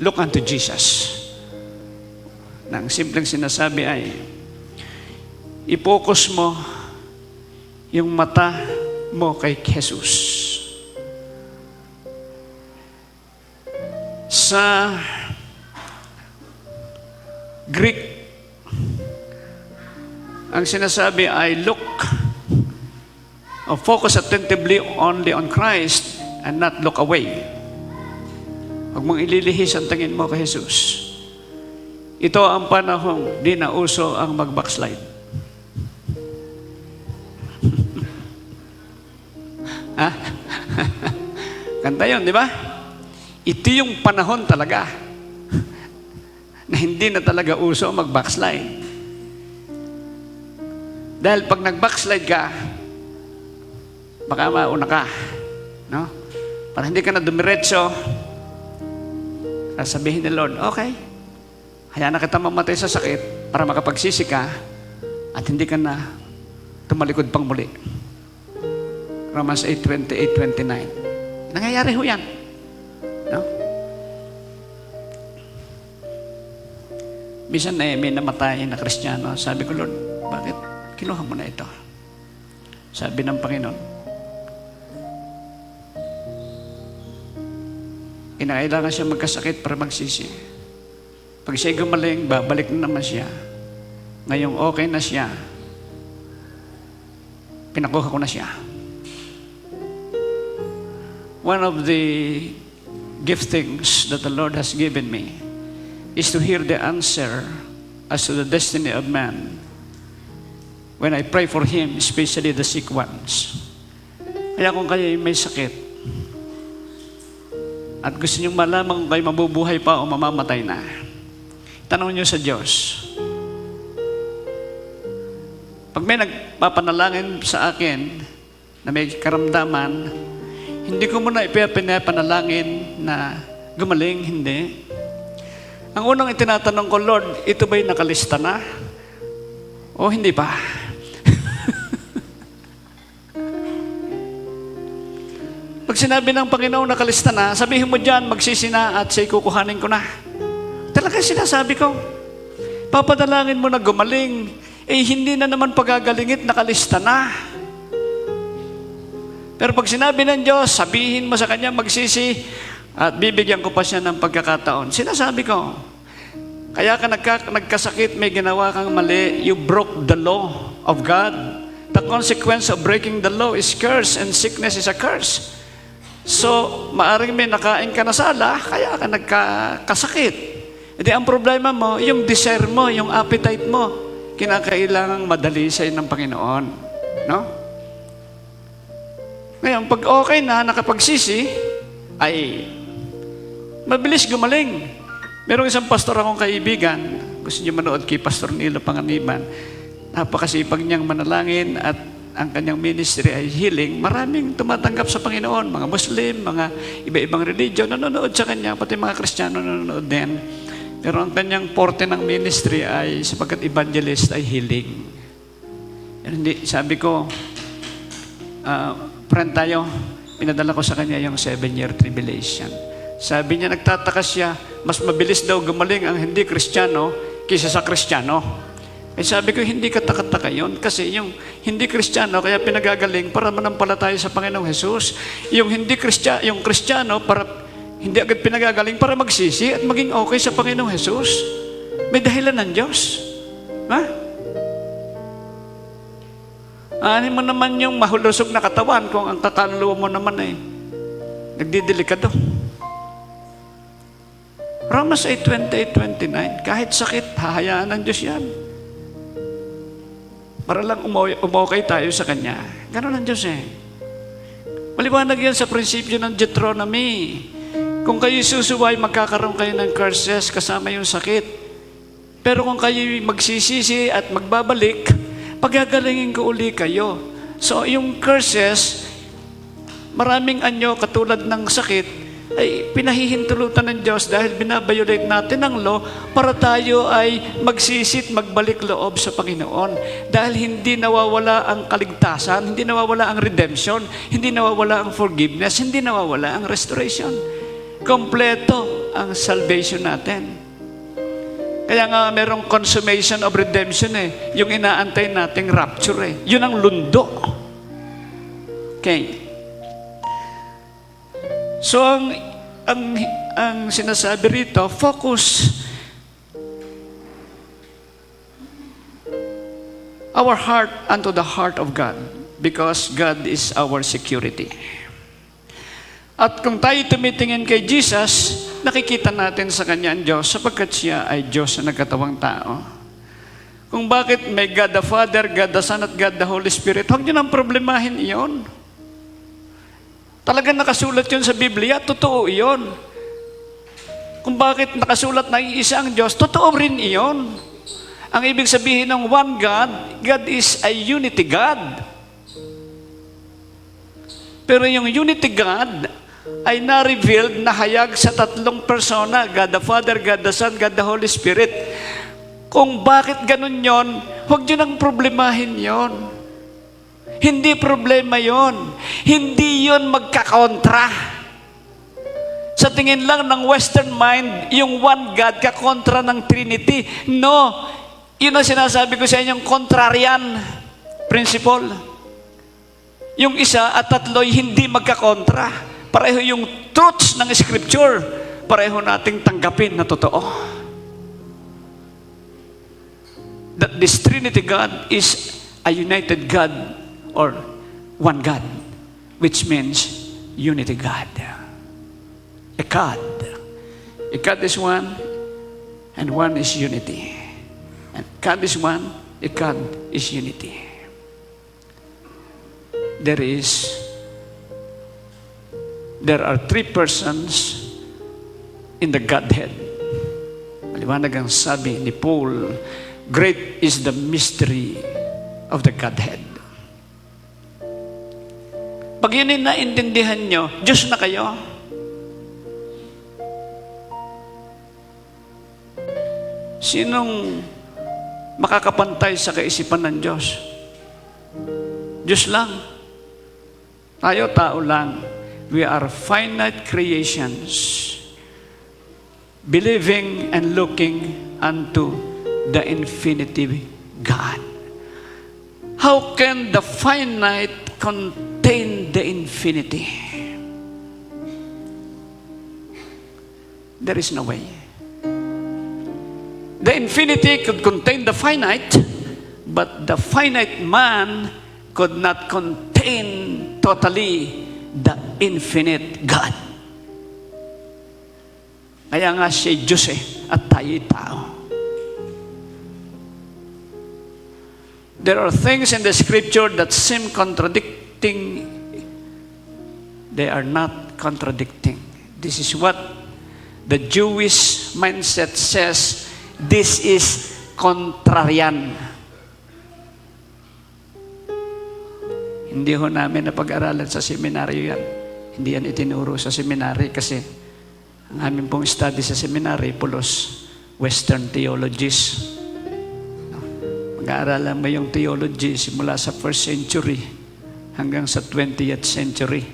look unto Jesus. Nang simpleng sinasabi ay, i-focus mo yung mata mo kay Jesus. Sa Greek, ang sinasabi ay look or focus attentively only on Christ and not look away. Huwag mong ililihis ang tingin mo kay Jesus. Ito ang panahong di na uso ang mag-backslide. Ha? Kanta yun, di ba? Ito yung panahon talaga na hindi na talaga uso mag-backslide. Dahil pag nag-backslide ka, baka mauna ka. No? Para hindi ka na dumiretso, sasabihin ni Lord, okay, hayaan na kita mamatay sa sakit para makapagsisi ka at hindi ka na tumalikod pang muli. Romans 8:28-29. Nangyayari ho yan. No? Minsan may namatay na Kristiyano. Sabi ko, Lord, bakit kinuha mo na ito? Sabi ng Panginoon, kinakailangan siya magkasakit para magsisi. Pag siya gumaling, babalik na naman siya. Ngayong okay na siya, pinakuha ko na siya. One of the giftings that the Lord has given me is to hear the answer as to the destiny of man when I pray for him, especially the sick ones. Kaya kung kayo may sakit at gusto niyong malaman kung kayo mabubuhay pa o mamamatay na, tanong niyo sa Diyos. Pag may nagpapanalangin sa akin na may karamdaman, hindi ko muna ipinapanalangin na gumaling, hindi. Ang unang itinatanong ko, Lord, ito ba'y nakalista na? O hindi pa? Pag sinabi ng Panginoon nakalista na, sabihin mo dyan, magsisi na at siya'y kukuhanin ko na. Talaga sinasabi ko. Papadalangin mo na gumaling, hindi na naman pagagalingit, nakalista na. Pero pag sinabi ng Diyos, sabihin mo sa Kanya magsisi at bibigyan ko pa siya ng pagkakataon. Sinasabi ko, kaya ka nagkasakit, may ginawa kang mali, you broke the law of God. The consequence of breaking the law is curse and sickness is a curse. So, maaring may nakain ka na sala, kaya ka nagkasakit. Hindi, ang problema mo, yung desire mo, yung appetite mo, kinakailangang madali sa'yo ng Panginoon. No? Ngayon, pag okay na, nakapagsisi, ay mabilis gumaling. Merong isang pastor akong kaibigan, gusto niyo manood kay Pastor Nilo Panganiban, napakasipag niyang manalangin at ang kanyang ministry ay healing. Maraming tumatanggap sa Panginoon, mga Muslim, mga iba-ibang religion, nanonood sa kanya, pati mga Kristiyano nanonood din. Pero ang kanyang forte ng ministry ay sapagkat evangelist ay healing. Hindi, sabi ko, friend tayo, pinadala ko sa kanya yung 7-year tribulation. Sabi niya, nagtataka siya, mas mabilis daw gumaling ang hindi Kristiyano kaysa sa Kristiyano. Sabi ko, hindi katakataka yun. Kasi yung hindi Kristiyano, kaya pinagagaling para manampalataya sa Panginoong Jesus. Yung Kristiyano, para hindi agad pinagagaling para magsisi at maging okay sa Panginoong Jesus. May dahilan ng Diyos. Ha? Ano mo naman yung mahulusog na katawan kung ang kakaluluwa mo naman ay nagdidelikado. Romans 8:28-29, kahit sakit, hahayaan ng Diyos yan. Para lang umokay tayo sa Kanya. Ganon ang Diyos eh. Maliwanag yan sa prinsipyo ng Deuteronomy. Kung kayo susuway, magkakaroon kayo ng curses kasama yung sakit. Pero kung kayo magsisisi at magbabalik, pagagalingin ko uli kayo. So, yung curses, maraming anyo katulad ng sakit, ay pinahihintulutan ng Diyos dahil binabiolate natin ang law para tayo ay magsisit, magbalik loob sa Panginoon. Dahil hindi nawawala ang kaligtasan, hindi nawawala ang redemption, hindi nawawala ang forgiveness, hindi nawawala ang restoration. Kompleto. ang salvation natin. Kaya nga merong consummation of redemption yung inaantay nating rapture Yun ang lundo. Okay. So ang sinasabi rito, focus our heart unto the heart of God because God is our security. At kung tayo tumitingin kay Jesus, nakikita natin sa Kanya ang Diyos sapagkat Siya ay Diyos na nagkatawang tao. Kung bakit may God the Father, God the Son, at God the Holy Spirit, huwag niyo nang problemahin iyon. Talagang nakasulat yun sa Biblia, totoo iyon. Kung bakit nakasulat na iisa ang Diyos, totoo rin iyon. Ang ibig sabihin ng one God, God is a unity God. Pero yung unity God ay na-revealed, nahayag sa tatlong persona, God the Father, God the Son, God the Holy Spirit. Kung bakit ganun yon, huwag nyo nang problemahin yon. Hindi problema yon. Hindi yon magkakontra. Sa tingin lang ng Western mind, yung one God kakontra ng Trinity. No, yun ang sinasabi ko sa inyong contrarian principle. Yung isa at tatlo'y hindi magkakontra. Pareho yung truths ng Scripture, pareho nating tanggapin na totoo. That this Trinity God is a united God or one God, which means unity God. Echad. Echad is one, and one is unity. And God is one, Echad is unity. There are three persons in the Godhead. Maliwanag ang sabi ni Paul, great is the mystery of the Godhead. Pag yun ay naintindihan nyo, Diyos na kayo. Sinong makakapantay sa kaisipan ng Diyos? Diyos lang. Tayo, tao lang. We are finite creations, believing and looking unto the infinity God. How can the finite contain the infinity? There is no way. The infinity could contain the finite, but the finite man could not contain totally the infinite God. Kaya nga siya Diyos at tayo'y tao. There are things in the Scripture that seem contradicting. They are not contradicting. This is what the Jewish mindset says. This is contrarian. Hindi ho namin napag-aralan sa seminaryo yan. Hindi yan itinuro sa seminary kasi ang amin pong study sa seminary, pulos Western theologies. Mag-aaralan mo yung theology simula sa 1st century hanggang sa 20th century.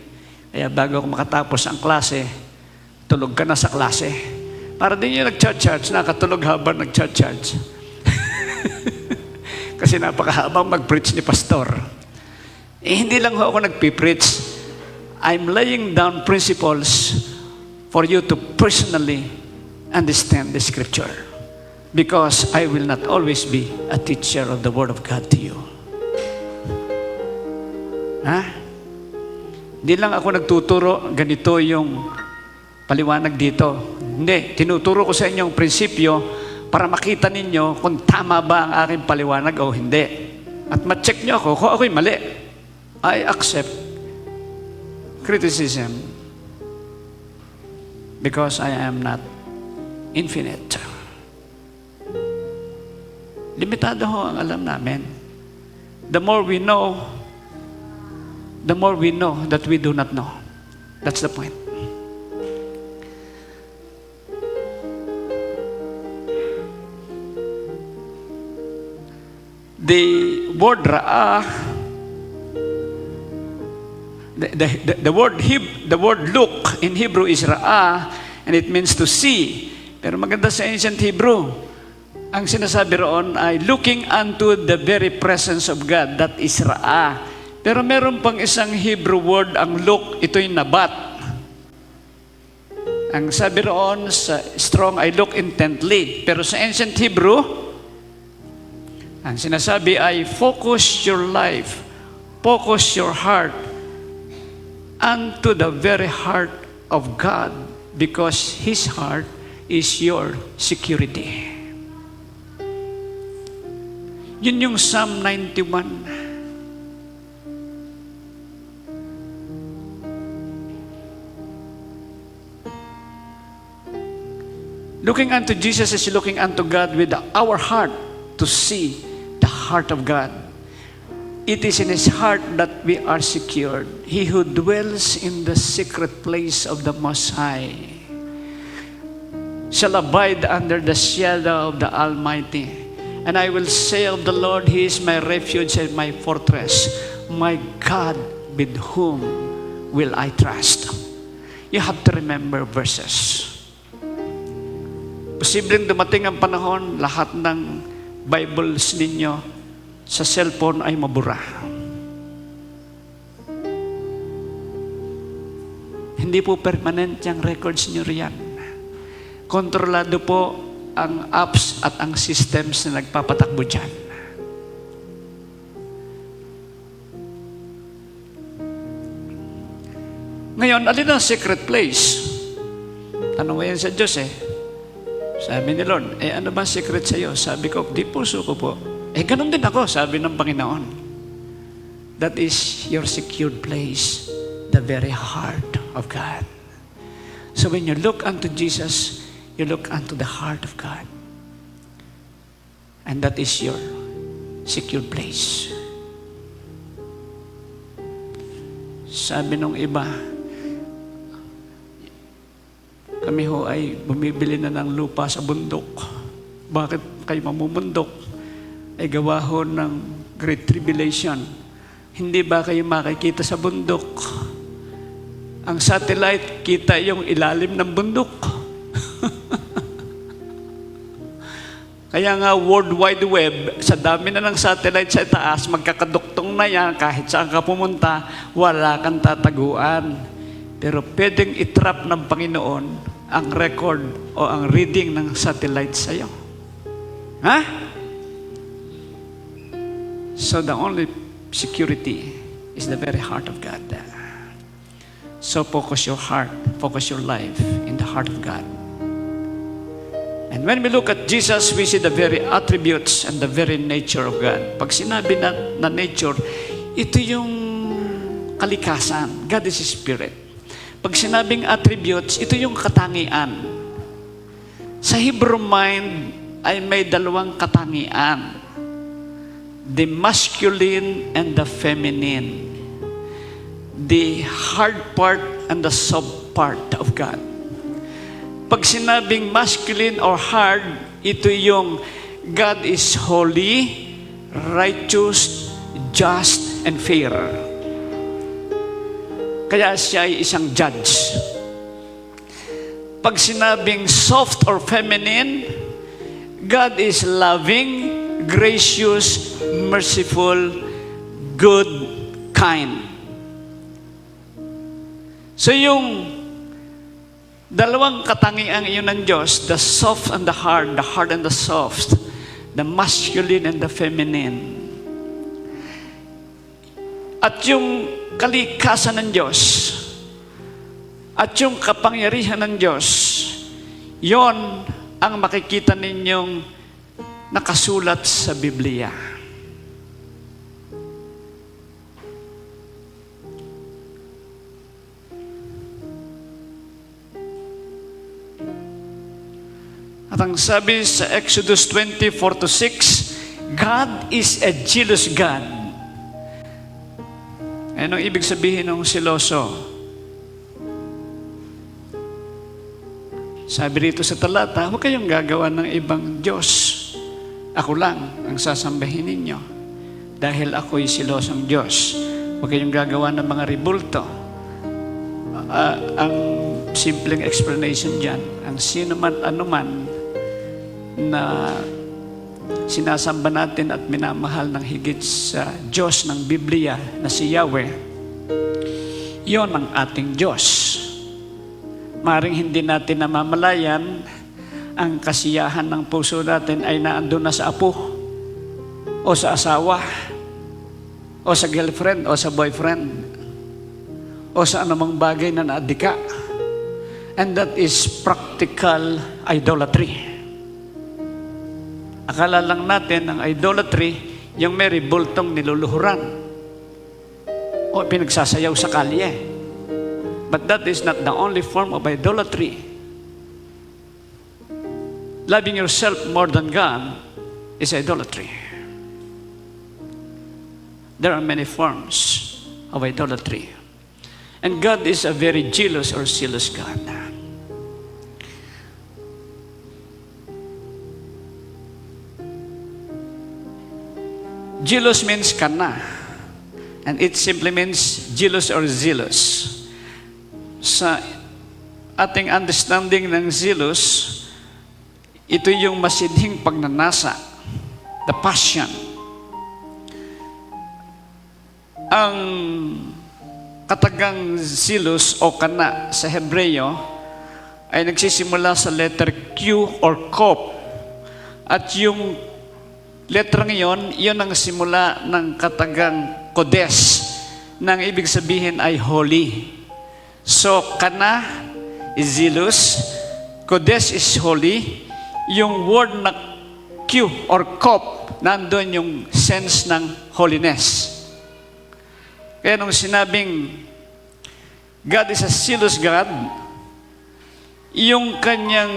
Kaya bago ako makatapos ang klase, tulog ka na sa klase. Para din yung nag-church, nakatulog habang nag-church. Kasi napakahabang mag-preach ni pastor. Hindi lang ho ako nagpipreach. I'm laying down principles for you to personally understand the Scripture. Because I will not always be a teacher of the Word of God to you. Hindi lang ako nagtuturo, ganito yung paliwanag dito. Hindi, tinuturo ko sa inyo ang prinsipyo para makita ninyo kung tama ba ang aking paliwanag o hindi. At ma-check nyo ako kung ako'y mali. I accept criticism because I am not infinite. Limitado ho ang alam namin. The more we know that we do not know. That's the point. The word ra'ah, the word look in Hebrew is ra'ah, and it means to see. Pero maganda sa ancient Hebrew, ang sinasabi roon ay looking unto the very presence of God, that is ra'ah. Pero meron pang isang Hebrew word, ang look, ito'y nabat. Ang sabi roon sa Strong ay look intently. Pero sa ancient Hebrew, ang sinasabi ay focus your life, focus your heart unto the very heart of God, because His heart is your security. Yun yung Psalm 91. Looking unto Jesus is looking unto God with our heart to see the heart of God. It is in His heart that we are secured. He who dwells in the secret place of the Most High shall abide under the shadow of the Almighty. And I will say of the Lord, He is my refuge and my fortress, my God with whom will I trust. You have to remember verses. Posibleng dumating ang panahon, lahat ng Bibles ninyo sa cellphone ay mabura. Hindi po permanent yung records nyo riyan. Kontrolado po ang apps at ang systems na nagpapatakbo dyan. Ngayon, alin ang secret place? Tanong ko yan sa Diyos eh. Sabi ni Lord, ano ba secret sa iyo? Sabi ko, di puso ko po. Ganun din ako, sabi ng Panginoon. That is your secured place, the very heart of God. So when you look unto Jesus, you look unto the heart of God. And that is your secured place. Sabi nung iba, kami ho ay bumibili na ng lupa sa bundok. Bakit kayo mamumundok? Ay gawa ho ng Great Tribulation. Hindi ba kayo makikita sa bundok? Ang satellite, kita yung ilalim ng bundok. Kaya nga World Wide Web, sa dami na ng satellite sa taas, magkakaduktong na yan, kahit saan ka pumunta, wala kang tataguan. Pero pwedeng itrap ng Panginoon ang record o ang reading ng satellite sa iyo. Ha? So the only security is the very heart of God. So focus your heart, focus your life in the heart of God. And when we look at Jesus, we see the very attributes and the very nature of God. Pag sinabi na nature, ito yung kalikasan. God is Spirit. Pag sinabing attributes, ito yung katangian. Sa Hebrew mind ay may dalawang katangian. The masculine and the feminine. The hard part and the soft part of God. Pag sinabing masculine or hard, ito yung God is holy, righteous, just, and fair. Kaya siya ay isang judge. Pag sinabing soft or feminine, God is loving, gracious, merciful, good, kind. So yung dalawang katangian iyon ng Diyos, the soft and the hard and the soft, the masculine and the feminine. At yung kalikasan ng Diyos, at yung kapangyarihan ng Diyos, yon ang makikita ninyong nakasulat sa Biblia. At ang sabi sa Exodus 20:4-6, God is a jealous God. Anong ibig sabihin ng siloso? Sabi rito sa talata, huwag kayong gagawa ng ibang Diyos. Ako lang ang sasambahin ninyo. Dahil ako'y silosong Diyos. Huwag kayong gagawa ng mga ribulto. Ang simpleng explanation dyan. Ang sino man, anuman na sinasamba natin at minamahal ng higit sa Diyos ng Biblia na si Yahweh, yon ang ating Diyos. Maring hindi natin namamalayan, ang kasiyahan ng puso natin ay naandun na sa apo, o sa asawa, o sa girlfriend, o sa boyfriend, o sa anumang bagay na naadika. And that is practical idolatry. Akala lang natin ang idolatry, yung may ribultong niluluhuran o pinagsasayaw sa kalye. But that is not the only form of idolatry. Loving yourself more than God is idolatry. There are many forms of idolatry. And God is a very jealous or zealous God. Jealous means kana. And it simply means jealous or zealous. Sa ating understanding ng zealous, ito yung masidhing pagnanasa, the passion. Ang katagang zealous o kana sa Hebreo ay nagsisimula sa letter Q or kop. At yung letrang iyon ang simula ng katagang kodes, nang ibig sabihin ay holy. So, kana is zealous, kodes is holy. Yung word na Q or kop, nandun yung sense ng holiness. Kaya nung sinabing God is a zealous God, yung kanyang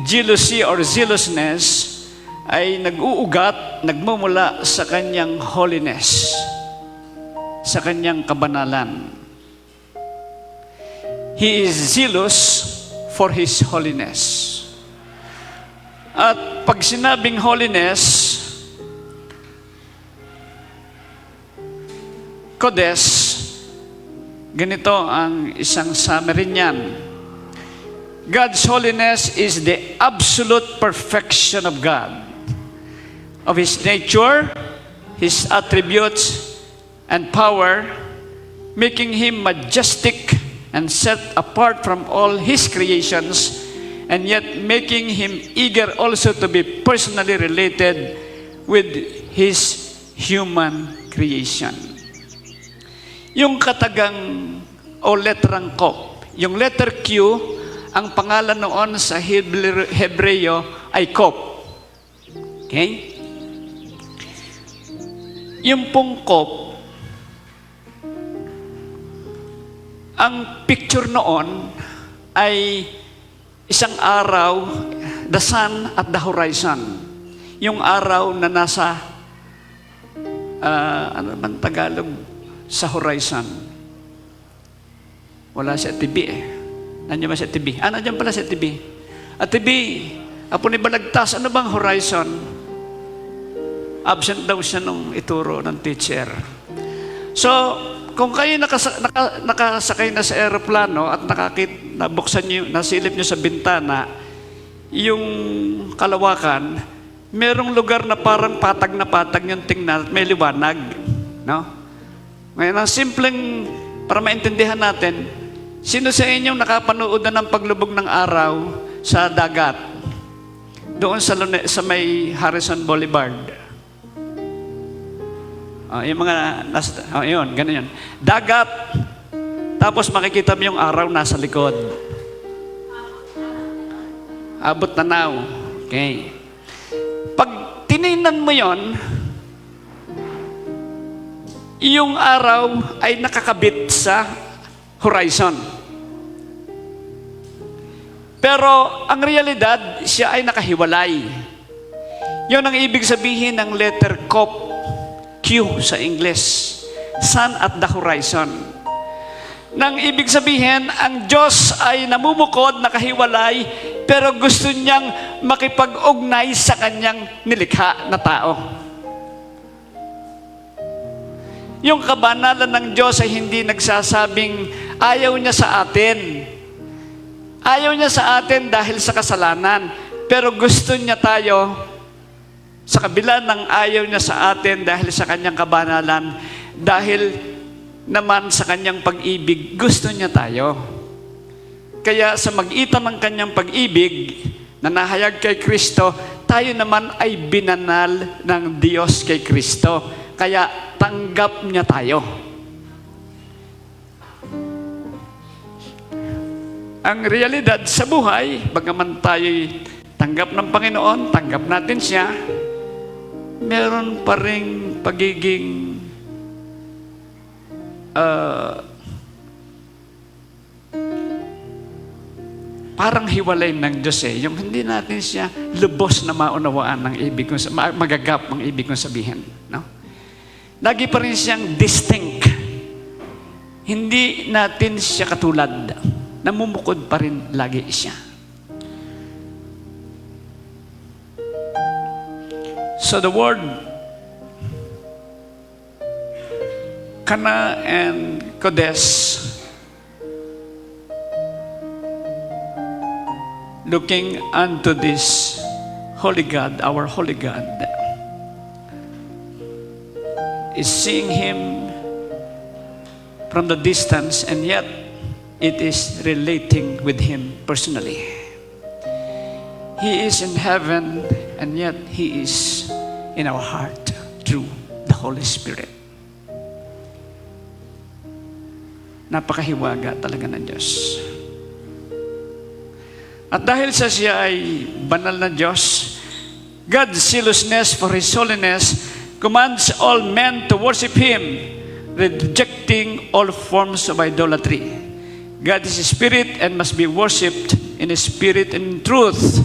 jealousy or zealousness ay nag-uugat, nagmumula sa kanyang holiness, sa kanyang kabanalan. He is zealous for His holiness. At pag sinabing holiness, kodes, ganito ang isang summary niyan. God's holiness is the absolute perfection of God, of His nature, His attributes, and power, making Him majestic and set apart from all His creations, and yet making Him eager also to be personally related with His human creation. Yung katagang o letrang kop, yung letter Q, ang pangalan noon sa Hebreo ay kop. Okay? Yung pong kop, ang picture noon ay isang araw, the sun at the horizon. Yung araw na nasa, ano man Tagalog, sa horizon. Wala siya TV eh. Nandiyan ba siya TV? Nandiyan pala siya TV. At TV, apo ni Balagtas, ano bang horizon? Absent daw siya nung ituro ng teacher. So, kung kayo nakasakay na sa aeroplano at nabuksan niyo, nasilip niyo sa bintana, yung kalawakan, merong lugar na parang patag na patag yung tingnan at may liwanag. No? Ngayon, ang simpleng, para maintindihan natin, sino sa inyong nakapanood na ng paglubog ng araw sa dagat? Doon sa may Harrison Boulevard. Yung mga, yun, ganun yun. Dagat, tapos makikita mo yung araw nasa likod. Abot tanaw. Okay. Pag tinignan mo yon, yung araw ay nakakabit sa horizon. Pero ang realidad, siya ay nakahiwalay. Yun ang ibig sabihin ng letter kop, Q sa English. Sun at the horizon. Nang ibig sabihin, ang Diyos ay namumukod, nakahiwalay, pero gusto niyang makipag-ugnay sa kanyang nilikha na tao. Yung kabanalan ng Diyos ay hindi nagsasabing ayaw niya sa atin. Ayaw niya sa atin dahil sa kasalanan. Pero gusto niya tayo, sa kabila ng ayaw niya sa atin dahil sa kanyang kabanalan, dahil naman sa kanyang pag-ibig, gusto niya tayo. Kaya sa magitan ng kanyang pag-ibig, na nahayag kay Kristo, tayo naman ay binanal ng Diyos kay Kristo. Kaya tanggap niya tayo. Ang realidad sa buhay, bagaman tayo'y tanggap ng Panginoon, tanggap natin siya, meron pa ring pagiging parang hiwalay ng Diyos yung hindi natin siya lubos na maunawaan ng ibig kong magagap ang ibig kong sabihin. No? Lagi pa rin siyang distinct. Hindi natin siya katulad. Namumukod pa rin lagi siya. So the word Kana and Kodes, looking unto this holy God, our holy God, is seeing Him from the distance, and yet it is relating with Him personally. He is in heaven, and yet He is in our heart through the Holy Spirit. Napakahiwaga talaga ng Diyos. At dahil sa siya ay banal na Diyos, God's zealousness for His holiness commands all men to worship Him, rejecting all forms of idolatry. God is a spirit and must be worshipped in a spirit and in truth.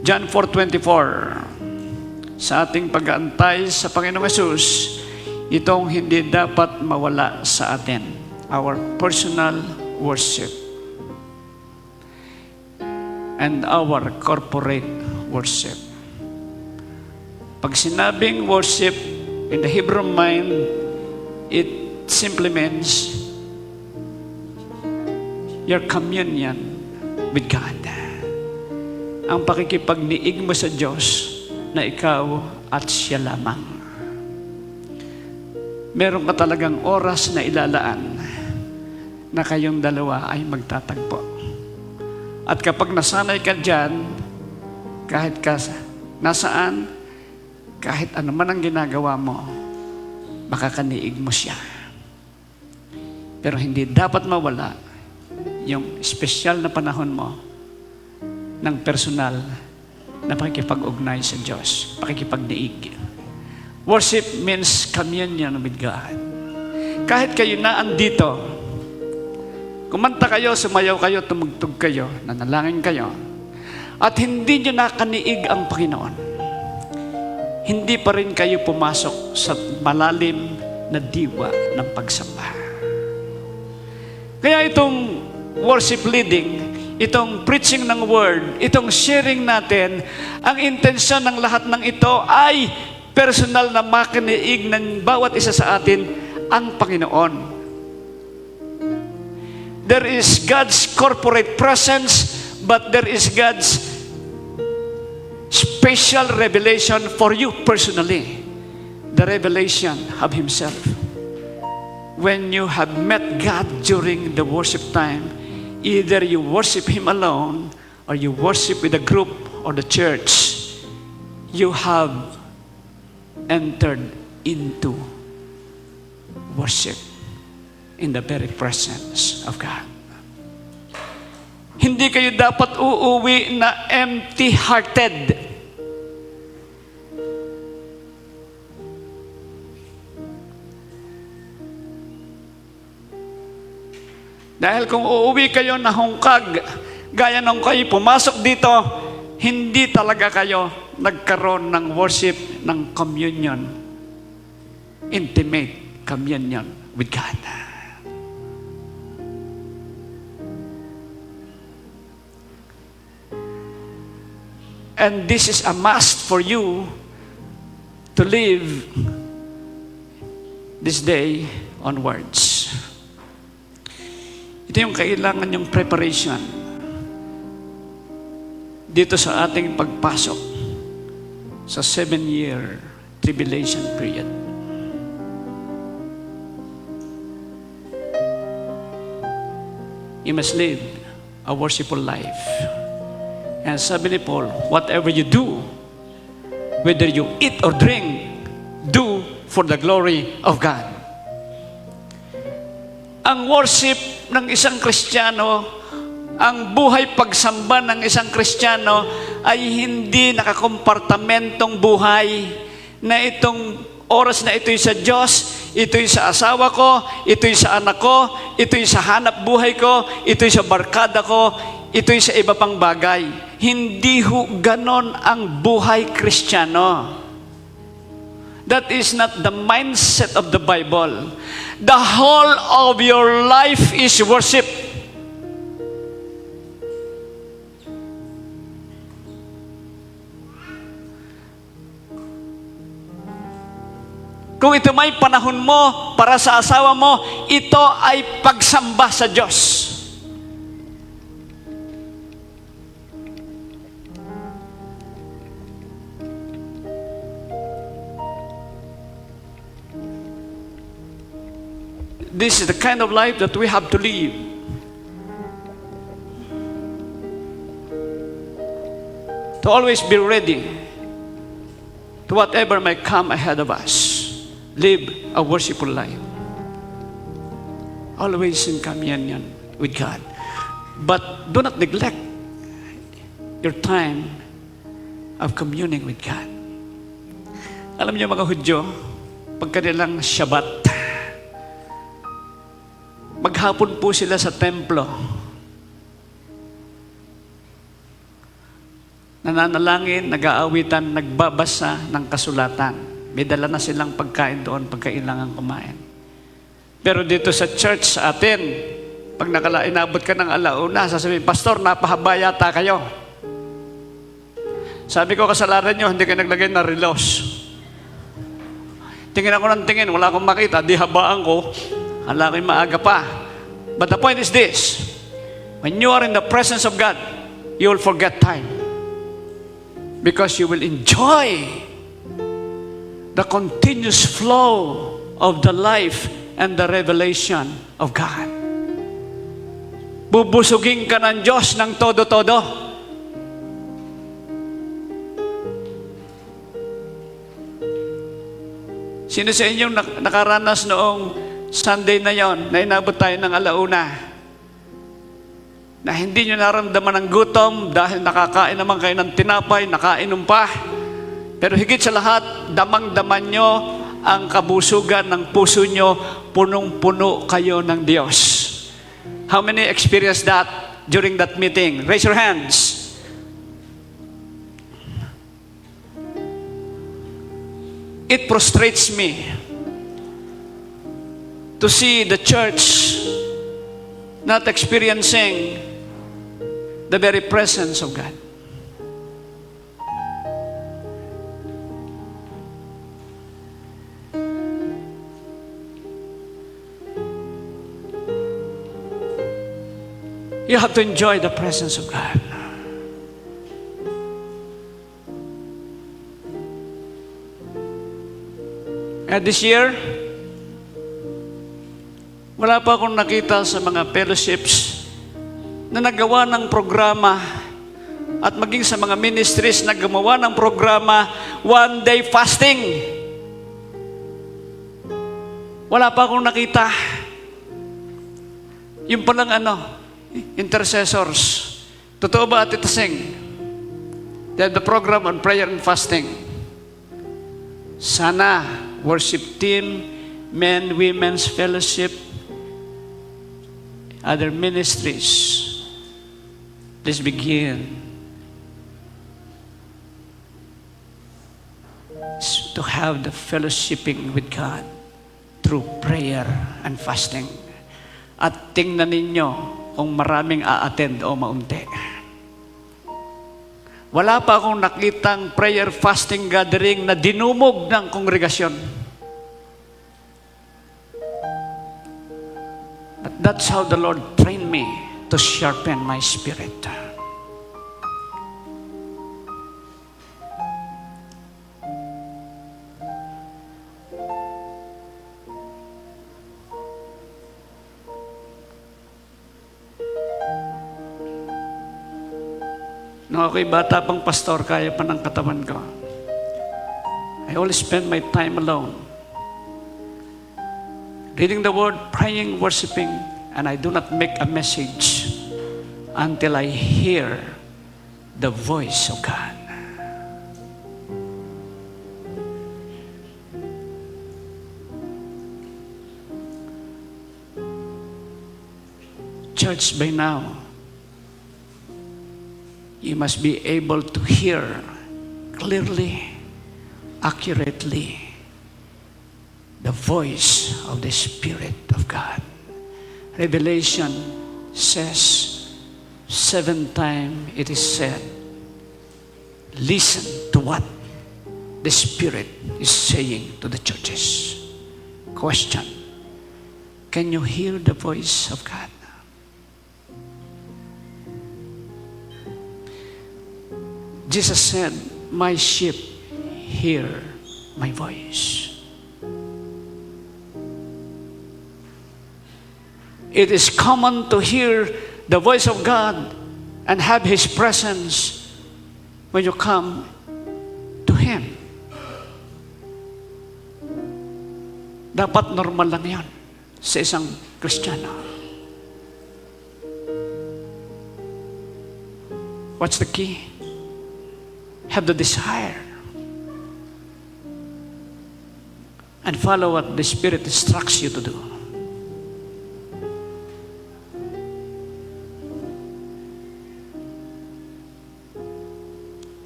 John 4:24. Sa ating pag-aantay sa Panginoong Hesus, itong hindi dapat mawala sa atin. Our personal worship and our corporate worship. Pag sinabing worship in the Hebrew mind, it simply means your communion with God. Ang pakikipagniig mo sa Diyos na ikaw at siya lamang. Meron ka talagang oras na ilalaan na kayong dalawa ay magtatagpo. At kapag nasanay ka dyan, kahit ka nasaan, kahit ano man ang ginagawa mo, makakaniig mo siya. Pero hindi dapat mawala yung espesyal na panahon mo ng personal na pakikipag-ugnay sa Diyos, pakikipagniig. Worship means communion with God. Kahit kayo na andito, kumanta kayo, sumayaw kayo, tumugtog kayo, nanalangin kayo, at hindi nyo nakaniig ang Panginoon, hindi pa rin kayo pumasok sa malalim na diwa ng pagsamba. Kaya itong worship leading, itong preaching ng word, itong sharing natin, ang intensyon ng lahat ng ito ay personal na makaniig ng bawat isa sa atin ang Panginoon. There is God's corporate presence, but there is God's special revelation for you personally. The revelation of Himself. When you have met God during the worship time, either you worship Him alone or you worship with a group or the church, you have entered into worship in the very presence of God. Hindi kayo dapat uuwi na empty-hearted. Dahil kung uuwi kayo na hungkag, gaya nung kayo pumasok dito, hindi talaga kayo nagkaroon ng worship, ng communion, intimate communion with God. And this is a must for you to live this day onwards. Ito yung kailangan yung preparation. dito sa ating pagpasok sa 7-year tribulation period. You must live a worshipful life. And sabi ni Paul, whatever you do, whether you eat or drink, do for the glory of God. Ang worship ng isang Kristiyano, ang buhay pagsamba ng isang Kristiyano ay hindi nakakompartamentong buhay na itong oras na ito'y sa Diyos, ito'y sa asawa ko, ito'y sa anak ko, ito'y sa hanap buhay ko, ito'y sa barkada ko, ito'y sa iba pang bagay. Hindi ho ganon ang buhay Kristiyano. That is not the mindset of the Bible. The whole of your life is worship. Kung ito may panahon mo para sa asawa mo, ito ay pagsamba sa Diyos. This is the kind of life that we have to live. To always be ready to whatever may come ahead of us. Live a worshipful life. Always in communion with God. But do not neglect your time of communing with God. Alam niyo mga Hudyo, pag kanilang Shabbat, maghapon po sila sa templo. Nananalangin, nag-aawitan, nagbabasa ng kasulatan. May dala na silang pagkain doon pag kailangan kumain. Pero dito sa church sa atin, pag inabot ka ng alauna, sasabihin, Pastor, napahaba yata kayo. Sabi ko, kasalanan nyo, hindi kayo naglagay ng relos. Tingin ako ng tingin, wala akong makita, di habaan ko, hala ko'y maaga pa. But the point is this, when you are in the presence of God, you will forget time. Because you will enjoy the continuous flow of the life and the revelation of God. Bubusugin ka ng Diyos ng todo-todo. Sino sa inyong nakaranas noong Sunday na yon, na inabot tayo ng alauna, na hindi nyo naramdaman ng gutom dahil nakakain naman kayo ng tinapay, nakainom pa. Pero higit sa lahat, damang-daman nyo ang kabusugan ng puso nyo, punong-puno kayo ng Diyos. How many experienced that during that meeting? Raise your hands. It frustrates me to see the church not experiencing the very presence of God. You have to enjoy the presence of God. And this year, wala pa akong nakita sa mga fellowships na nagawa ng programa at maging sa mga ministries na gumawa ng programa, one-day fasting. Wala pa akong nakita. Yung palang intercessors. Totoo ba at itasing? They have the program on prayer and fasting. Sana, worship team, men, women's fellowship, other ministries, let's begin to have the fellowshipping with God through prayer and fasting. At tingnan ninyo kung maraming a-attend o maunti. Wala pa akong nakitang prayer fasting gathering na dinumog ng kongregasyon. But that's how the Lord trained me to sharpen my spirit. Nung ako'y bata pang pastor, kaya pa ng katawan ko. I always spend my time alone. Reading the Word, praying, worshiping, and I do not make a message until I hear the voice of God. Church, by now, you must be able to hear clearly, accurately, the voice of the Spirit of God. Revelation says, 7 times it is said, listen to what the Spirit is saying to the churches. Question, can you hear the voice of God? Jesus said, my sheep hear my voice. It is common to hear the voice of God and have His presence when you come to Him. Dapat normal lang yan sa isang Kristiyano. What's the key? Have the desire and follow what the Spirit instructs you to do.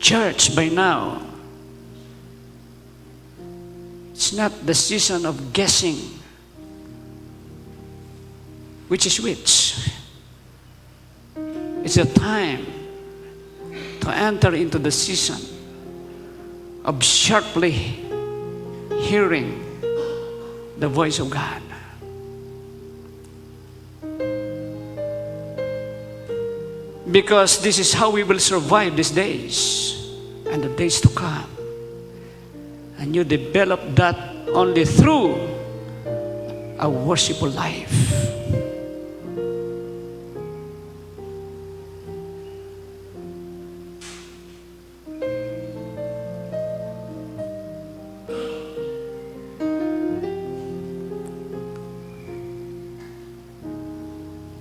Church, by now, it's not the season of guessing which is which. It's a time to enter into the season of sharply hearing the voice of God. Because this is how we will survive these days and the days to come. And you develop that only through a worshipful life.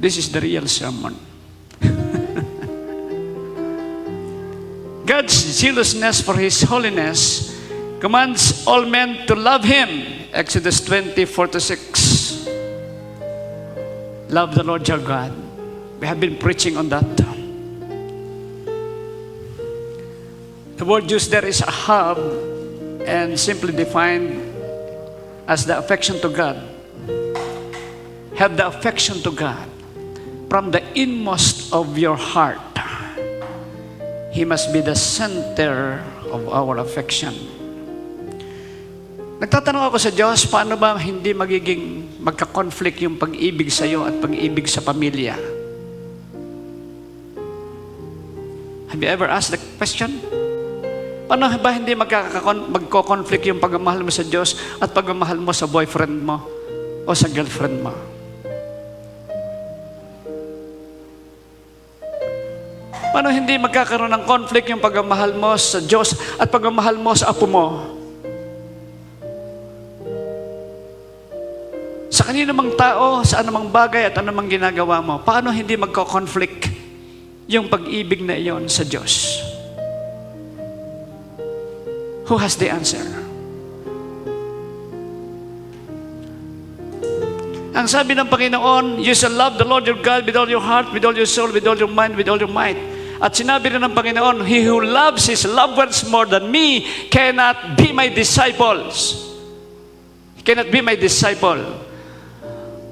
This is the real sermon. God's zealousness for His holiness commands all men to love Him. Exodus 20:4-6. Love the Lord your God. We have been preaching on that. The word used there is ahab, and simply defined as the affection to God. Have the affection to God from the inmost of your heart. He must be the center of our affection. Nagtatanong ako sa Diyos, paano ba hindi magiging magka-conflict yung pag-ibig sa iyo at pag-ibig sa pamilya? Have you ever asked the question? Paano ba hindi magko-conflict yung pagmamahal mo sa Diyos at pagmamahal mo sa boyfriend mo o sa girlfriend mo? Paano hindi magkakaroon ng conflict yung pagmamahal mo sa Diyos at pagmamahal mo sa apo mo? Sa kanino mang tao, sa anumang bagay at anumang ginagawa mo, paano hindi magko-conflict yung pag-ibig na iyon sa Diyos? Who has the answer? Ang sabi ng Panginoon, you shall love the Lord your God with all your heart, with all your soul, with all your mind, with all your might. At sinabi rin ng Panginoon, he who loves his loved ones more than me cannot be my disciples. He cannot be my disciple.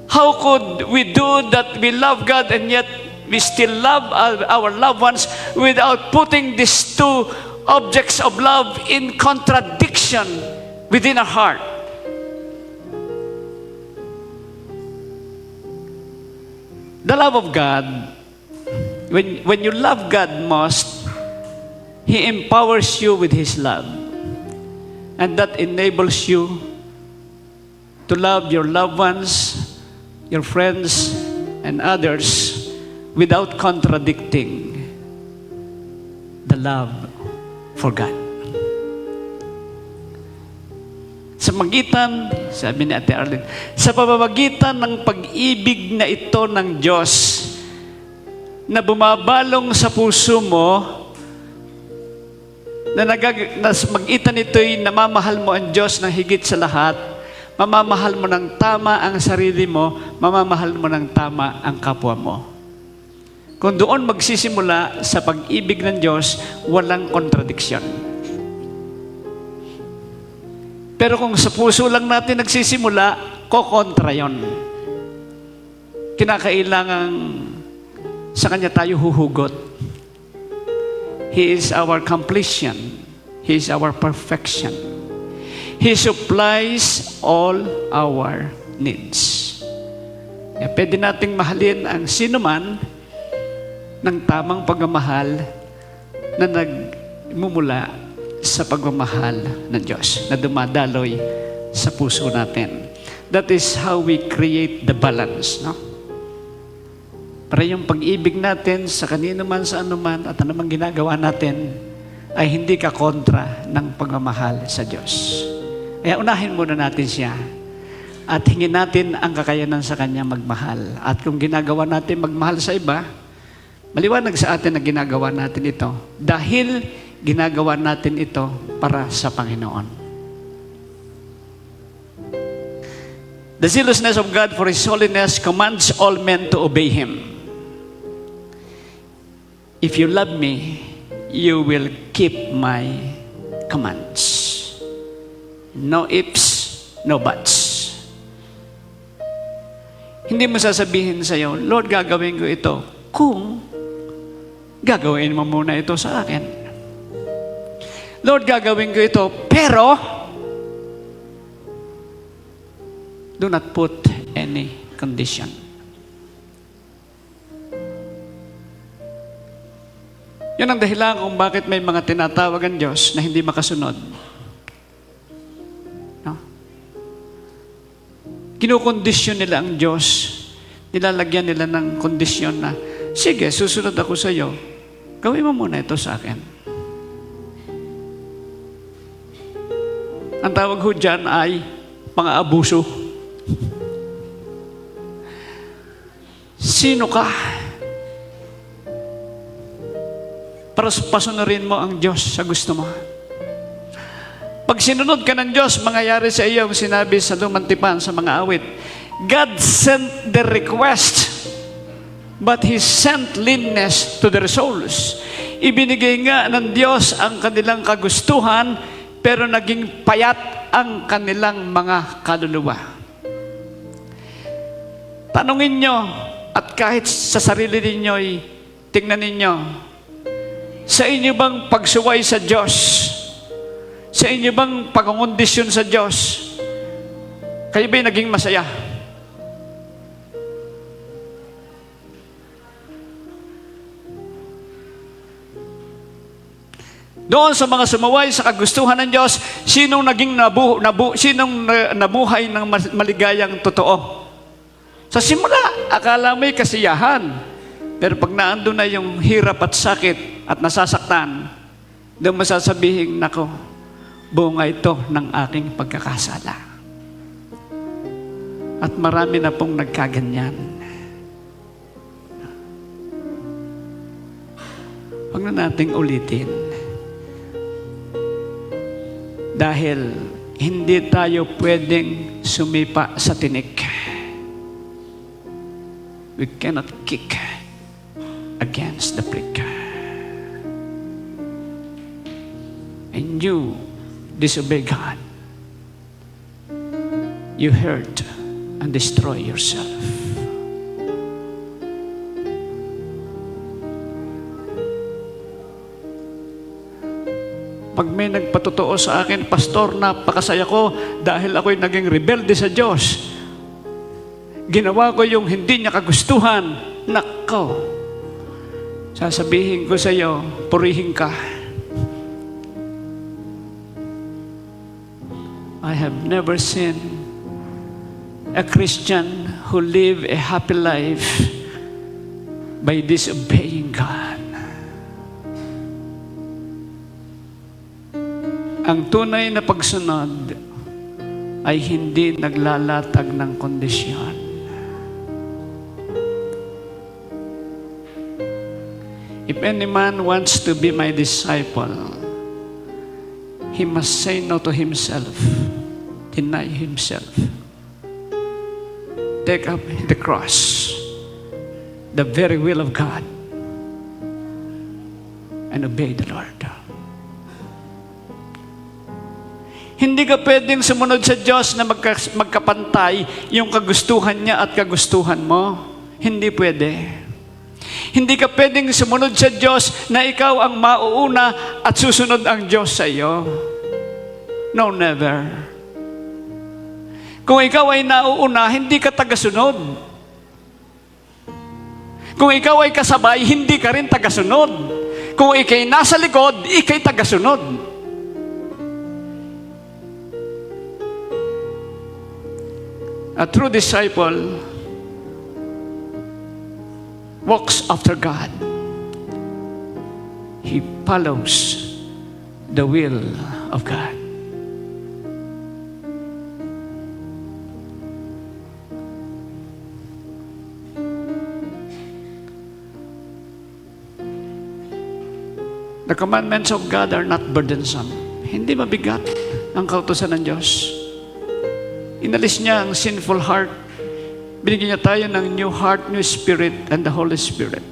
How could we do that we love God and yet we still love our loved ones without putting these two objects of love in contradiction within our heart? The love of God, when you love God most, He empowers you with His love. And that enables you to love your loved ones, your friends, and others without contradicting love for God. Sa magitan, sabi ni Ate Arlene, sa pamamagitan ng pag-ibig na ito ng Diyos na bumabalong sa puso mo, na magitan ito'y namamahal mo ang Diyos ng higit sa lahat, mamamahal mo ng tama ang sarili mo, mamamahal mo ng tama ang kapwa mo. Kung doon magsisimula sa pag-ibig ng Diyos, walang kontradiksyon. Pero kung sa puso lang natin nagsisimula, kokontra yun. Kinakailangan sa Kanya tayo huhugot. He is our completion. He is our perfection. He supplies all our needs. Kaya pwede nating mahalin ang sino man ng tamang pagmamahal na nagmumula sa pagmamahal ng Diyos na dumadaloy sa puso natin. That is how we create the balance, no? Para yung pag-ibig natin sa kanino man sa anuman at anumang ginagawa natin ay hindi ka kontra ng pagmamahal sa Diyos. Kaya unahin muna natin siya at hingin natin ang kakayanan sa Kanya magmahal. At kung ginagawa natin magmahal sa iba, maliwanag sa atin na ginagawa natin ito dahil ginagawa natin ito para sa Panginoon. The zealousness of God for His holiness commands all men to obey Him. If you love me, you will keep my commands. No ifs, no buts. Hindi mo sasabihin sa'yo, Lord, gagawin ko ito kung gagawin mo muna ito sa akin. Lord, gagawin ko ito, pero do not put any condition. Yun ang dahilan kung bakit may mga tinatawag ang Diyos na hindi makasunod. No? Kinukondisyon nila ang Diyos. Nilalagyan nila ng kondisyon na, sige, susunod ako sa iyo. Gawin mo muna ito sa akin. Ang tawag ho dyan ay pang-aabuso. Sino ka? Para pasunurin mo ang Diyos sa gusto mo. Pag sinunod ka ng Diyos, mangyayari sa iyo ang sinabi sa lumang tipan sa mga awit. God sent the request, but He sent leanness to their souls. Ibinigay nga ng Diyos ang kanilang kagustuhan, pero naging payat ang kanilang mga kaluluwa. Tanungin nyo, at kahit sa sarili ninyo'y tingnan ninyo, sa inyo bang pagsuway sa Diyos, sa inyo bang pagkondisyon sa Diyos, kayo ba'y naging masaya? Doon sa mga sumaway sa kagustuhan ng Diyos, sinong naging nabuhay ng maligayang totoo? Sa simula, akala mo'y kasiyahan. Pero pag naandun na yung hirap at sakit at nasasaktan, doon masasabihin, nako, bunga ito ng aking pagkakasala. At marami na pong nagkaganyan. Huwag na nating ulitin. Dahil hindi tayo pwedeng sumipa sa tinik. We cannot kick against the prick. And you disobey God. You hurt and destroy yourself. Pag may nagpatotoo sa akin, Pastor, napakasaya ko dahil ako'y naging rebelde sa Diyos. Ginawa ko yung hindi niya kagustuhan. Nako, sasabihin ko sa iyo, purihin ka. I have never seen a Christian who live a happy life by disobeying God. Ang tunay na pagsunod ay hindi naglalatag ng kondisyon. If any man wants to be my disciple, he must say no to himself, deny himself, take up the cross, the very will of God, and obey the Lord. Hindi ka pwedeng sumunod sa Diyos na magkapantay yung kagustuhan niya at kagustuhan mo. Hindi pwede. Hindi ka pwedeng sumunod sa Diyos na ikaw ang mauuna at susunod ang Diyos sa iyo. No, never. Kung ikaw ay nauuna, hindi ka tagasunod. Kung ikaw ay kasabay, hindi ka rin tagasunod. Kung ikay nasa likod, ikay tagasunod. A true disciple walks after God. He follows the will of God. The commandments of God are not burdensome. Hindi mabigat ang kautusan ng Diyos. Inalis niya ang sinful heart. Binigyan niya tayo ng new heart, new spirit, and the Holy Spirit.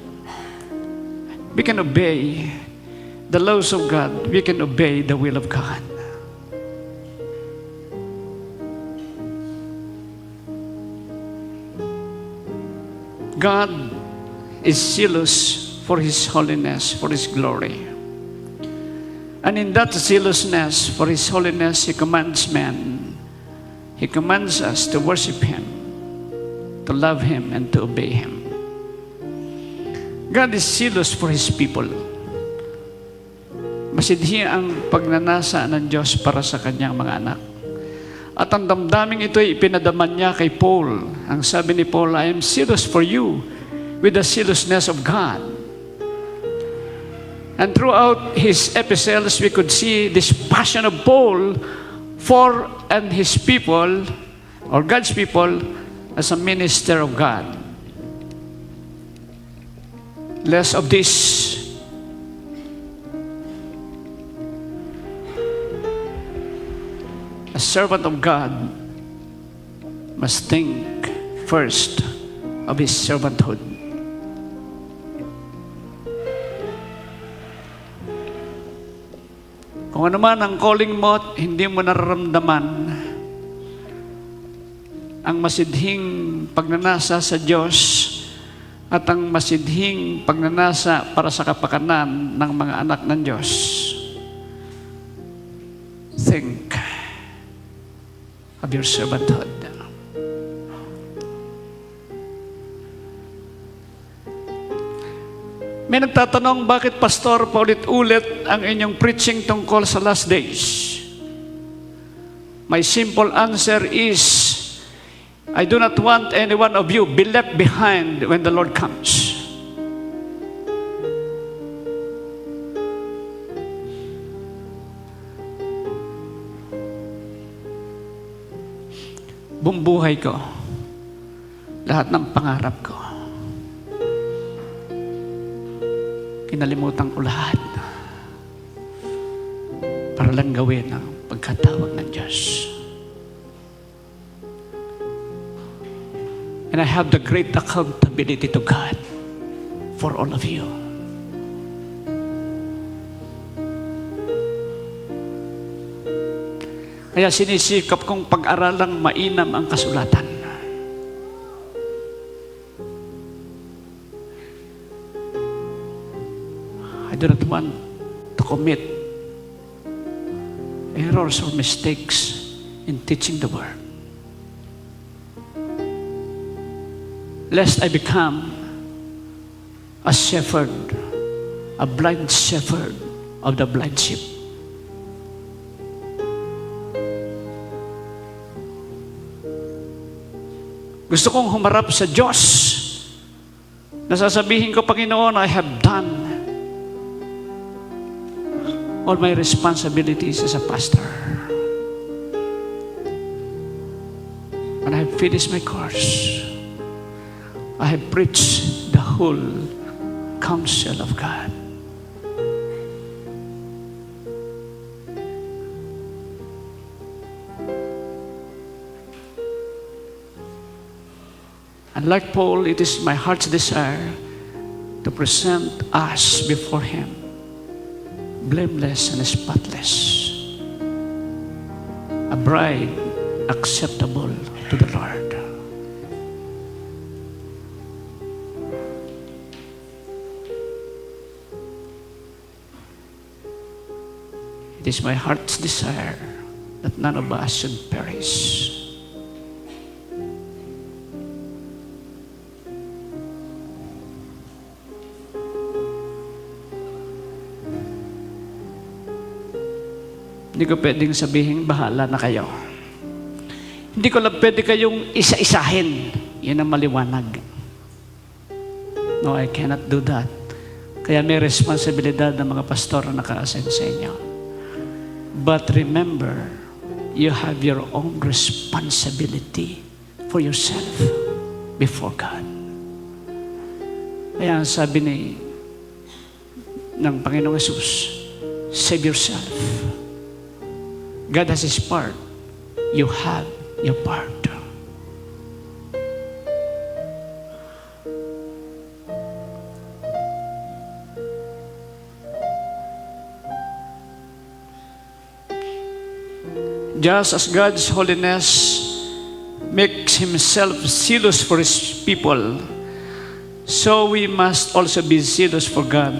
We can obey the laws of God. We can obey the will of God. God is zealous for His holiness, for His glory. And in that zealousness for His holiness, He commands man. He commands us to worship Him, to love Him, and to obey Him. God is zealous for His people. Masidhi ang pagnanasa ng Diyos para sa Kanyang mga anak. At ang damdaming ito ay ipinadaman niya kay Paul. Ang sabi ni Paul, I am zealous for you with the zealousness of God. And throughout his epistles, we could see this passion of Paul for and his people, or God's people, as a minister of God. Less of this. A servant of God must think first of his servanthood. Kung ano man ang calling mo at hindi mo nararamdaman ang masidhing pagnanasa sa Diyos at ang masidhing pagnanasa para sa kapakanan ng mga anak ng Diyos, think of your servanthood. May nagtatanong, bakit pastor paulit-ulit ang inyong preaching tungkol sa last days? My simple answer is, I do not want any one of you be left behind when the Lord comes. Buong buhay ko, lahat ng pangarap ko, kinalimutan ko lahat para lang gawin ang pagkatawag ng Diyos. And I have the great accountability to God for all of you. Kaya sinisikap kong pag-aralang mainam ang kasulatan. I do not want to commit errors or mistakes in teaching the Word, lest I become a shepherd, a blind shepherd of the blind sheep. Gusto kong humarap sa Diyos na sasabihin ko, Panginoon, I have done all my responsibilities as a pastor. When I have finished my course, I have preached the whole counsel of God. And like Paul, it is my heart's desire to present us before Him, blameless and spotless, a bride acceptable to the Lord. It is my heart's desire that none of us should perish. Hindi ko pwedeng sabihin, bahala na kayo. Hindi ko lang pwede kayong isa-isahin. Yun ang maliwanag. No, I cannot do that. Kaya may responsibilidad ng mga pastor na naka-assign sa inyo. But remember, you have your own responsibility for yourself before God. Kaya sabi ng Panginoong Jesus, save yourself. God has His part. You have your part. Just as God's holiness makes Himself zealous for His people, so we must also be zealous for God,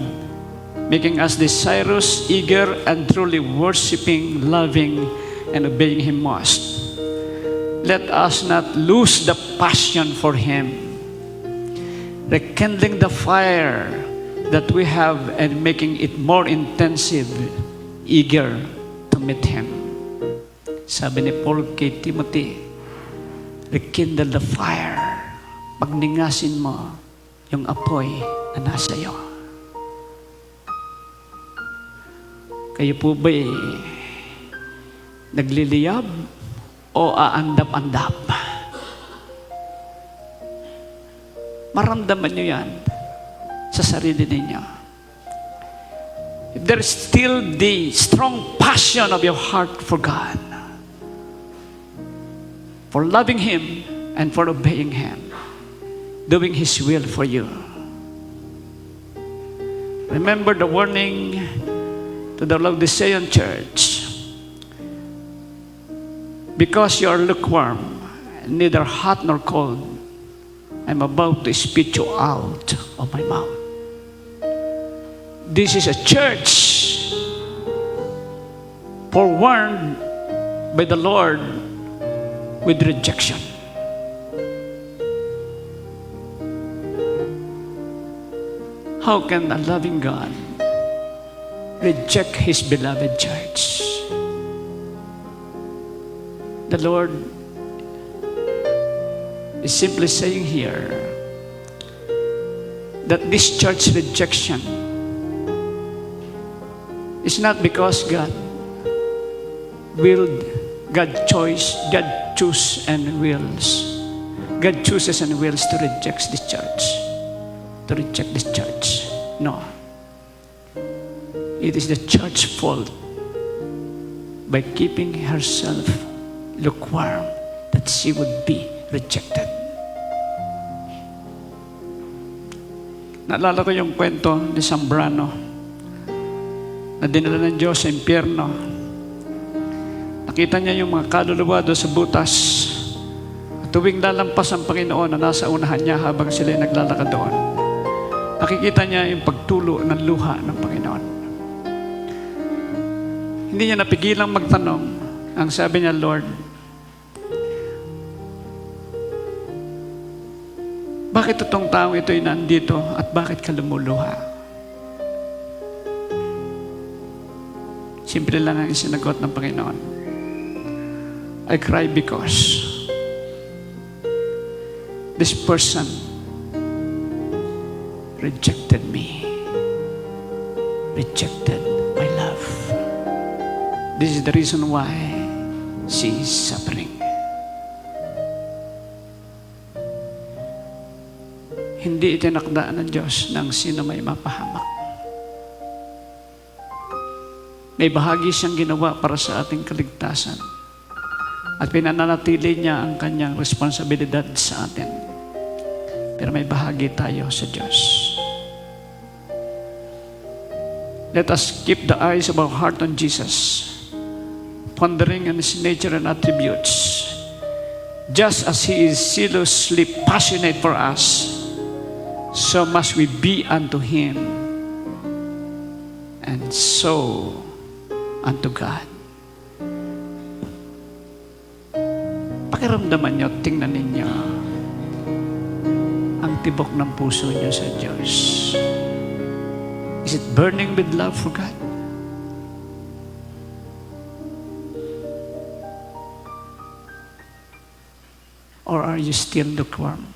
making us desirous, eager, and truly worshiping, loving, and obeying Him most. Let us not lose the passion for Him, rekindling the fire that we have and making it more intensive, eager to meet Him. Sabi ni Paul kay Timothy, rekindle the fire. Pagningasin mo yung apoy na nasa iyo. Kayo po ba'y nagliliyab o aandap-andap? Maramdaman nyo yan sa sarili ninyo. If there is still the strong passion of your heart for God, for loving Him and for obeying Him, doing His will for you. Remember the warning to the Laodicean church. Because you are lukewarm, neither hot nor cold, I'm about to spit you out of my mouth. This is a church forewarned by the Lord with rejection. How can a loving God reject His beloved church? The Lord is simply saying here that this church rejection is not because God willed, God chooses and wills to reject this church. To reject this church. No. It is the church's fault by keeping herself lukewarm that she would be rejected. Naalala ko yung kwento ni Zambrano na dinala ng Diyos sa impyerno. Nakita niya yung mga kaluluwa doon sa butas. At tuwing lalampas ang Panginoon na nasa unahan niya habang sila naglalakad doon, nakikita niya yung pagtulo ng luha ng Panginoon. Hindi niya napigilang magtanong. Ang sabi niya, Lord, bakit itong taong ito'y nandito at bakit ka lumuluha? Simple lang ang isinagot ng Panginoon. I cry because this person rejected me, rejected my love. This is the reason why she is suffering. Hindi itinakda ng Diyos ng sino may mapahamak. May bahagi siyang ginawa para sa ating kaligtasan. At pinananatili niya ang kanyang responsibilidad sa atin. Pero may bahagi tayo sa Diyos. Let us keep the eyes of our heart on Jesus, pondering on His nature and attributes. Just as He is zealously passionate for us, so must we be unto Him, and so unto God. Pakiramdaman nyo, tingnan ninyo ang tibok ng puso nyo sa Diyos. Is it burning with love for God? Or are you still lukewarm?